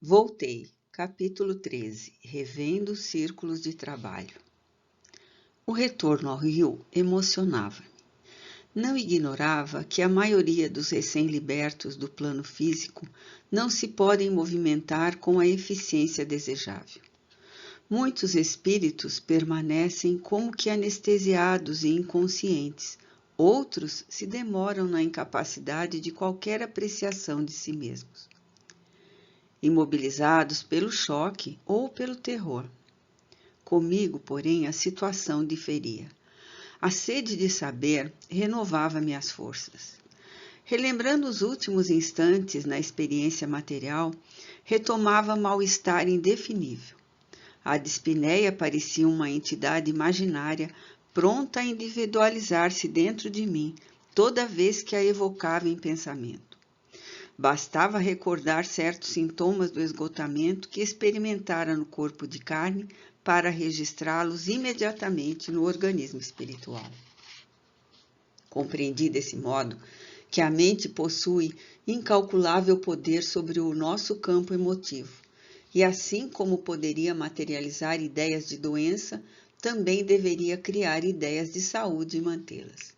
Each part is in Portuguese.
Voltei. Capítulo 13. Revendo círculos de trabalho. O retorno ao Rio emocionava-me. Não ignorava que a maioria dos recém-libertos do plano físico não se podem movimentar com a eficiência desejável. Muitos espíritos permanecem como que anestesiados e inconscientes. Outros se demoram na incapacidade de qualquer apreciação de si mesmos, imobilizados pelo choque ou pelo terror. Comigo, porém, a situação diferia. A sede de saber renovava minhas forças. Relembrando os últimos instantes na experiência material, retomava mal-estar indefinível. A dispneia parecia uma entidade imaginária pronta a individualizar-se dentro de mim toda vez que a evocava em pensamento. Bastava recordar certos sintomas do esgotamento que experimentara no corpo de carne para registrá-los imediatamente no organismo espiritual. Compreendi desse modo que a mente possui incalculável poder sobre o nosso campo emotivo, e assim como poderia materializar ideias de doença, também deveria criar ideias de saúde e mantê-las.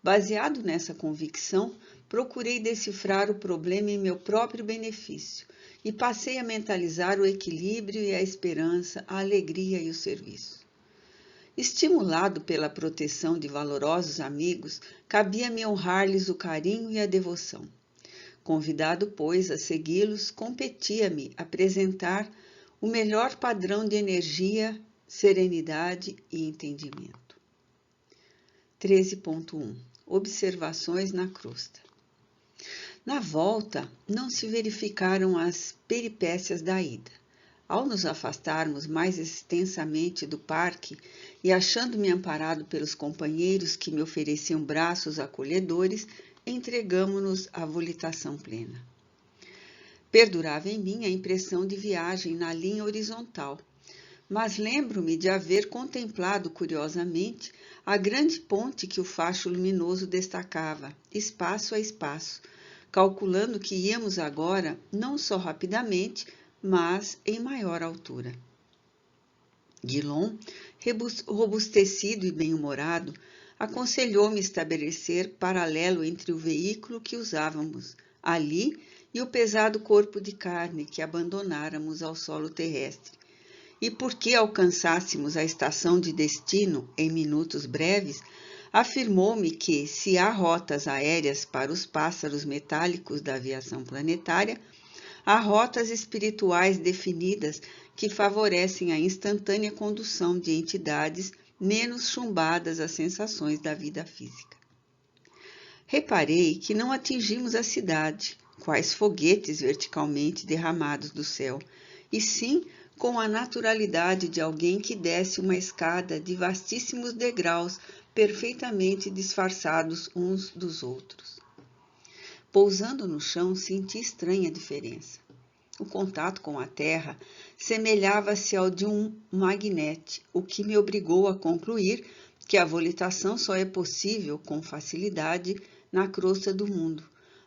Baseado nessa convicção, procurei decifrar o problema em meu próprio benefício e passei a mentalizar o equilíbrio e a esperança, a alegria e o serviço. Estimulado pela proteção de valorosos amigos, cabia-me honrar-lhes o carinho e a devoção. Convidado, pois, a segui-los, competia-me apresentar o melhor padrão de energia, serenidade e entendimento. 13.1. Observações na crosta. Na volta, não se verificaram as peripécias da ida. Ao nos afastarmos mais extensamente do parque e achando-me amparado pelos companheiros que me ofereciam braços acolhedores, entregamo-nos à volitação plena. Perdurava em mim a impressão de viagem na linha horizontal, mas lembro-me de haver contemplado curiosamente a grande ponte que o facho luminoso destacava, espaço a espaço, calculando que íamos agora não só rapidamente, mas em maior altura. Guilom, robustecido e bem-humorado, aconselhou-me estabelecer paralelo entre o veículo que usávamos ali e o pesado corpo de carne que abandonáramos ao solo terrestre, e porque alcançássemos a estação de destino em minutos breves, afirmou-me que, se há rotas aéreas para os pássaros metálicos da aviação planetária, há rotas espirituais definidas que favorecem a instantânea condução de entidades menos chumbadas às sensações da vida física. Reparei que não atingimos a cidade, quais foguetes verticalmente derramados do céu, e sim com a naturalidade de alguém que desce uma escada de vastíssimos degraus perfeitamente disfarçados uns dos outros. Pousando no chão, senti estranha diferença. O contato com a terra semelhava-se ao de um magnete, o que me obrigou a concluir que a volitação só é possível com facilidade na crosta do mundo,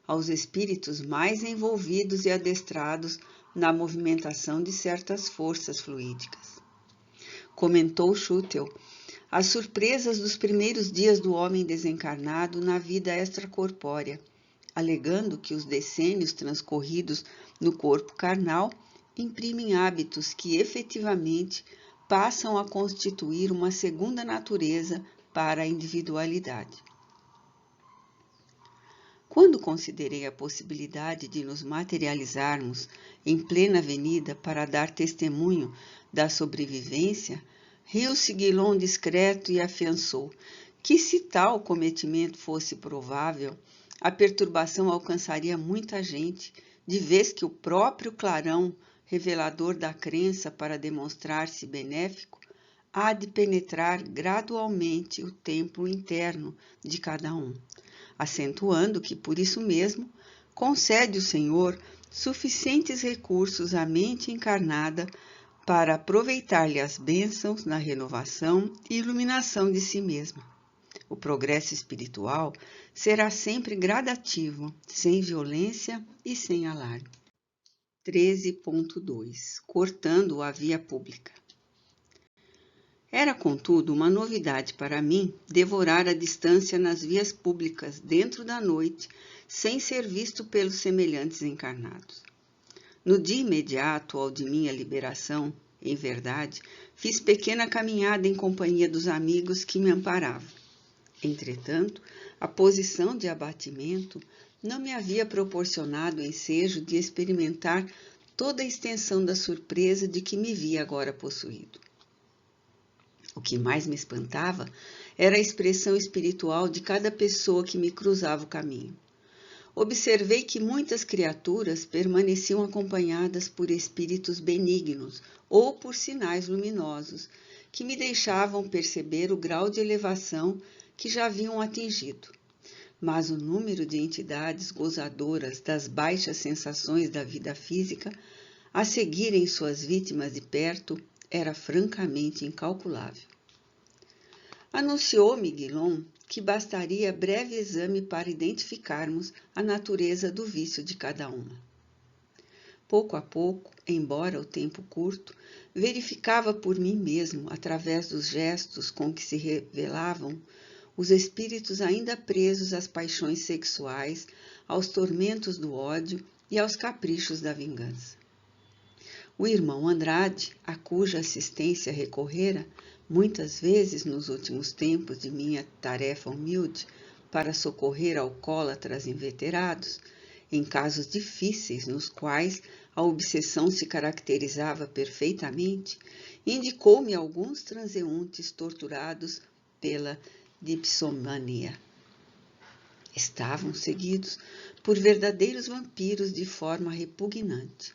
aos espíritos mais envolvidos e adestrados na movimentação de certas forças fluídicas. Comentou Schutel as surpresas dos primeiros dias do homem desencarnado na vida extracorpórea, alegando que os decênios transcorridos no corpo carnal imprimem hábitos que efetivamente passam a constituir uma segunda natureza para a individualidade. Quando considerei a possibilidade de nos materializarmos em plena avenida para dar testemunho da sobrevivência, riu-se Guilom discreto e afiançou que, se tal cometimento fosse provável, a perturbação alcançaria muita gente, de vez que o próprio clarão, revelador da crença para demonstrar-se benéfico, há de penetrar gradualmente o templo interno de cada um, acentuando que, por isso mesmo, concede o Senhor suficientes recursos à mente encarnada para aproveitar-lhe as bênçãos na renovação e iluminação de si mesma. O progresso espiritual será sempre gradativo, sem violência e sem alarme. 13.2 Cortando a via pública. Era, contudo, uma novidade para mim devorar a distância nas vias públicas dentro da noite, sem ser visto pelos semelhantes encarnados. No dia imediato ao de minha liberação, em verdade, fiz pequena caminhada em companhia dos amigos que me amparavam. Entretanto, a posição de abatimento não me havia proporcionado o ensejo de experimentar toda a extensão da surpresa de que me via agora possuído. O que mais me espantava era a expressão espiritual de cada pessoa que me cruzava o caminho. Observei que muitas criaturas permaneciam acompanhadas por espíritos benignos ou por sinais luminosos, que me deixavam perceber o grau de elevação que já haviam atingido. Mas o número de entidades gozadoras das baixas sensações da vida física, a seguirem suas vítimas de perto, era francamente incalculável. Anunciou-me Guilom que bastaria breve exame para identificarmos a natureza do vício de cada uma. Pouco a pouco, embora o tempo curto, verificava por mim mesmo, através dos gestos com que se revelavam, os espíritos ainda presos às paixões sexuais, aos tormentos do ódio e aos caprichos da vingança. O irmão Andrade, a cuja assistência recorrera, muitas vezes nos últimos tempos de minha tarefa humilde para socorrer alcoólatras inveterados, em casos difíceis nos quais a obsessão se caracterizava perfeitamente, indicou-me alguns transeuntes torturados pela dipsomania. Estavam seguidos por verdadeiros vampiros de forma repugnante.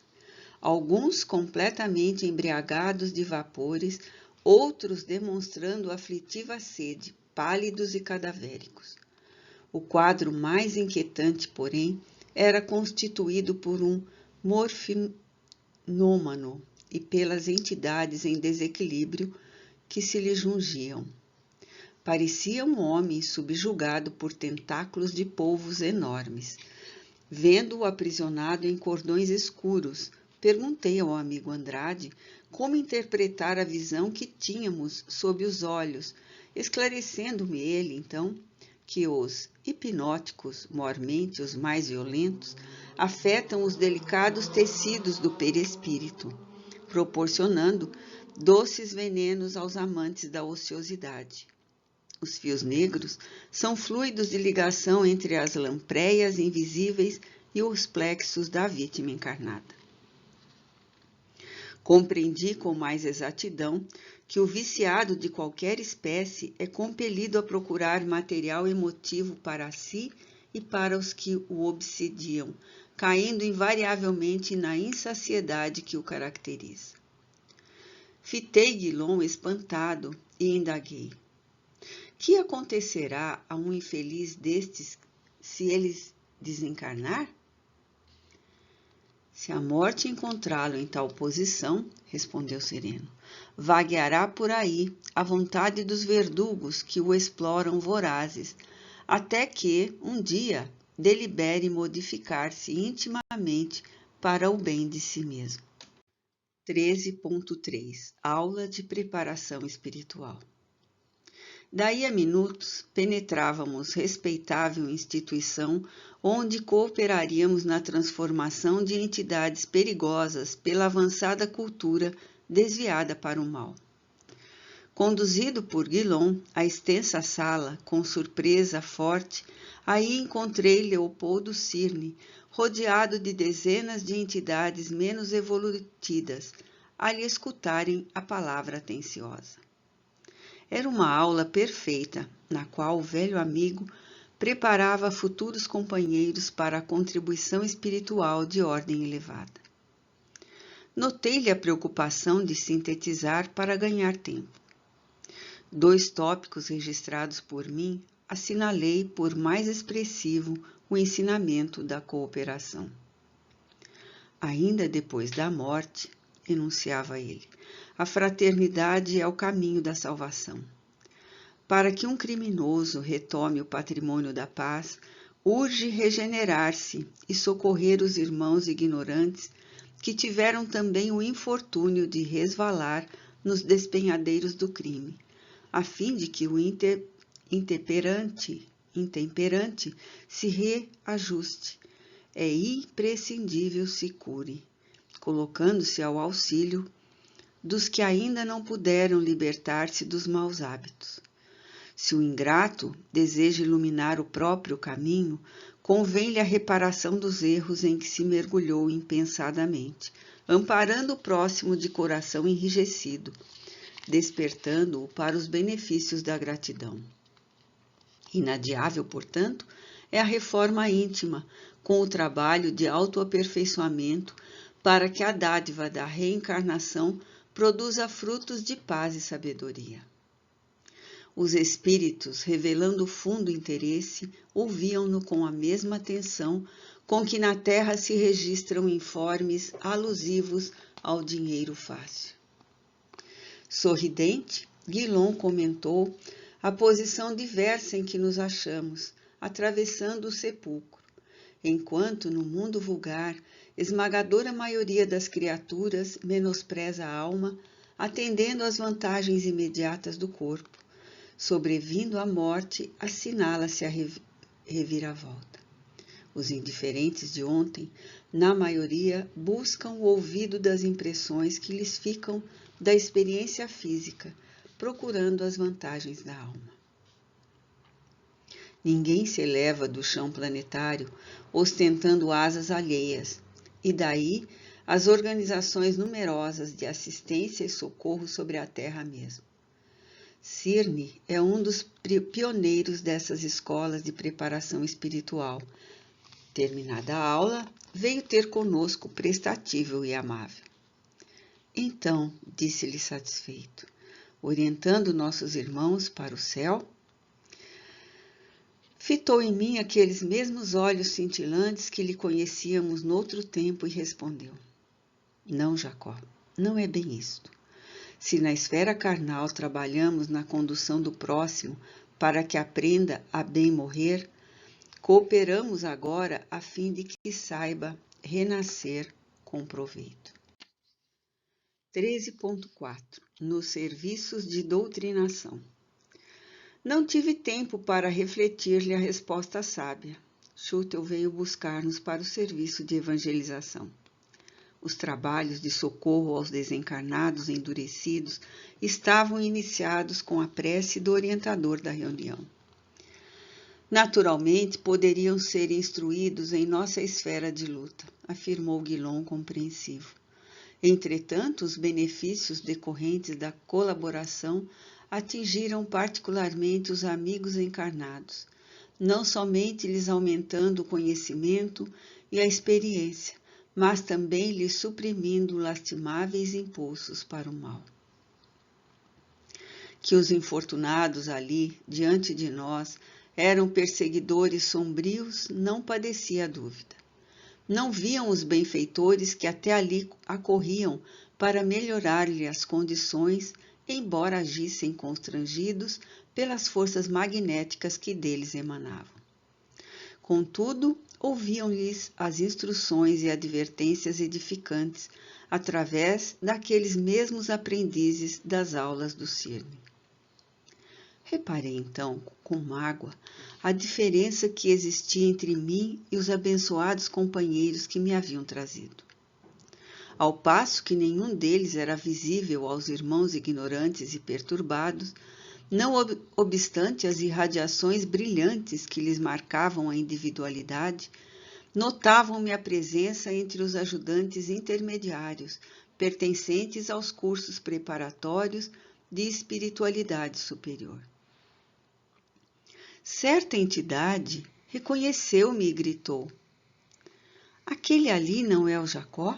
Alguns completamente embriagados de vapores, outros demonstrando aflitiva sede, pálidos e cadavéricos. O quadro mais inquietante, porém, era constituído por um morfinômano e pelas entidades em desequilíbrio que se lhe jungiam. Parecia um homem subjugado por tentáculos de polvos enormes. Vendo-o aprisionado em cordões escuros, perguntei ao amigo Andrade como interpretar a visão que tínhamos sob os olhos, esclarecendo-me ele, então, que os hipnóticos, mormente os mais violentos, afetam os delicados tecidos do perispírito, proporcionando doces venenos aos amantes da ociosidade. Os fios negros são fluidos de ligação entre as lampreias invisíveis e os plexos da vítima encarnada. Compreendi com mais exatidão que o viciado de qualquer espécie é compelido a procurar material emotivo para si e para os que o obsediam, caindo invariavelmente na insaciedade que o caracteriza. Fitei Guilom espantado e indaguei: que acontecerá a um infeliz destes se ele desencarnar? Se a morte encontrá-lo em tal posição, respondeu sereno, vagueará por aí à vontade dos verdugos que o exploram vorazes, até que, um dia, delibere modificar-se intimamente para o bem de si mesmo. 13.3 Aula de preparação espiritual. Daí a minutos, penetrávamos respeitável instituição onde cooperaríamos na transformação de entidades perigosas pela avançada cultura desviada para o mal. Conduzido por Guilom à extensa sala, com surpresa forte, aí encontrei Leopoldo Cirne, rodeado de dezenas de entidades menos evoluídas, a lhe escutarem a palavra atenciosa. Era uma aula perfeita, na qual o velho amigo preparava futuros companheiros para a contribuição espiritual de ordem elevada. Notei-lhe a preocupação de sintetizar para ganhar tempo. 2 tópicos registrados por mim assinalei por mais expressivo o ensinamento da cooperação. Ainda depois da morte, enunciava ele, a fraternidade é o caminho da salvação. Para que um criminoso retome o patrimônio da paz, urge regenerar-se e socorrer os irmãos ignorantes que tiveram também o infortúnio de resvalar nos despenhadeiros do crime, a fim de que o intemperante se reajuste. É imprescindível se cure, colocando-se ao auxílio dos que ainda não puderam libertar-se dos maus hábitos. Se o ingrato deseja iluminar o próprio caminho, convém-lhe a reparação dos erros em que se mergulhou impensadamente, amparando o próximo de coração enrijecido, despertando-o para os benefícios da gratidão. Inadiável, portanto, é a reforma íntima, com o trabalho de autoaperfeiçoamento, para que a dádiva da reencarnação produza frutos de paz e sabedoria. Os espíritos, revelando fundo interesse, ouviam-no com a mesma atenção com que na terra se registram informes alusivos ao dinheiro fácil. Sorridente, Guilhom comentou a posição diversa em que nos achamos, atravessando o sepulcro, enquanto no mundo vulgar, esmagadora maioria das criaturas menospreza a alma, atendendo às vantagens imediatas do corpo. Sobrevindo a morte, assinala-se a reviravolta. Os indiferentes de ontem, na maioria, buscam o ouvido das impressões que lhes ficam da experiência física, procurando as vantagens da alma. Ninguém se eleva do chão planetário ostentando asas alheias, e daí as organizações numerosas de assistência e socorro sobre a Terra mesmo. Cirne é um dos pioneiros dessas escolas de preparação espiritual. Terminada a aula, veio ter conosco prestatível e amável. Então, disse-lhe satisfeito, orientando nossos irmãos para o céu, fitou em mim aqueles mesmos olhos cintilantes que lhe conhecíamos noutro tempo e respondeu: Não, Jacó, não é bem isto. Se na esfera carnal trabalhamos na condução do próximo para que aprenda a bem morrer, cooperamos agora a fim de que saiba renascer com proveito. 13.4 Nos serviços de doutrinação. Não tive tempo para refletir-lhe a resposta sábia. Schutel veio buscar-nos para o serviço de evangelização. Os trabalhos de socorro aos desencarnados endurecidos estavam iniciados com a prece do orientador da reunião. Naturalmente, poderiam ser instruídos em nossa esfera de luta, afirmou Guilhom compreensivo. Entretanto, os benefícios decorrentes da colaboração atingiram particularmente os amigos encarnados, não somente lhes aumentando o conhecimento e a experiência, mas também lhes suprimindo lastimáveis impulsos para o mal. Que os infortunados ali, diante de nós, eram perseguidores sombrios, não padecia dúvida. Não viam os benfeitores que até ali acorriam para melhorar-lhe as condições, embora agissem constrangidos pelas forças magnéticas que deles emanavam. Contudo, ouviam-lhes as instruções e advertências edificantes, através daqueles mesmos aprendizes das aulas do Cirne. Reparei então, com mágoa, a diferença que existia entre mim e os abençoados companheiros que me haviam trazido. Ao passo que nenhum deles era visível aos irmãos ignorantes e perturbados, não obstante as irradiações brilhantes que lhes marcavam a individualidade, notavam-me a presença entre os ajudantes intermediários, pertencentes aos cursos preparatórios de espiritualidade superior. Certa entidade reconheceu-me e gritou: Aquele ali não é o Jacó?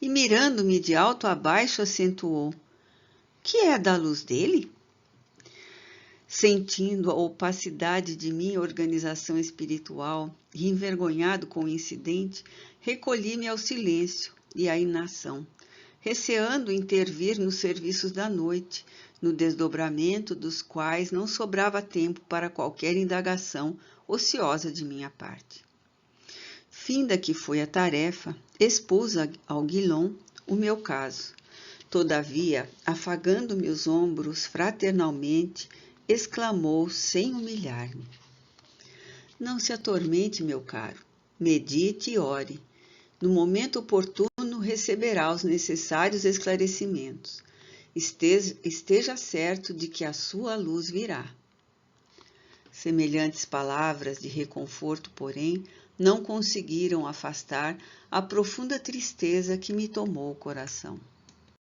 E mirando-me de alto a baixo acentuou: Que é da luz dele? Sentindo a opacidade de minha organização espiritual e envergonhado com o incidente, recolhi-me ao silêncio e à inação, receando intervir nos serviços da noite, no desdobramento dos quais não sobrava tempo para qualquer indagação ociosa de minha parte. Finda que foi a tarefa, expus ao Guilhom o meu caso. Todavia, afagando-me os ombros fraternalmente, exclamou sem humilhar-me: Não se atormente, meu caro. Medite e ore. No momento oportuno receberá os necessários esclarecimentos. Esteja certo de que a sua luz virá. Semelhantes palavras de reconforto, porém, não conseguiram afastar a profunda tristeza que me tomou o coração.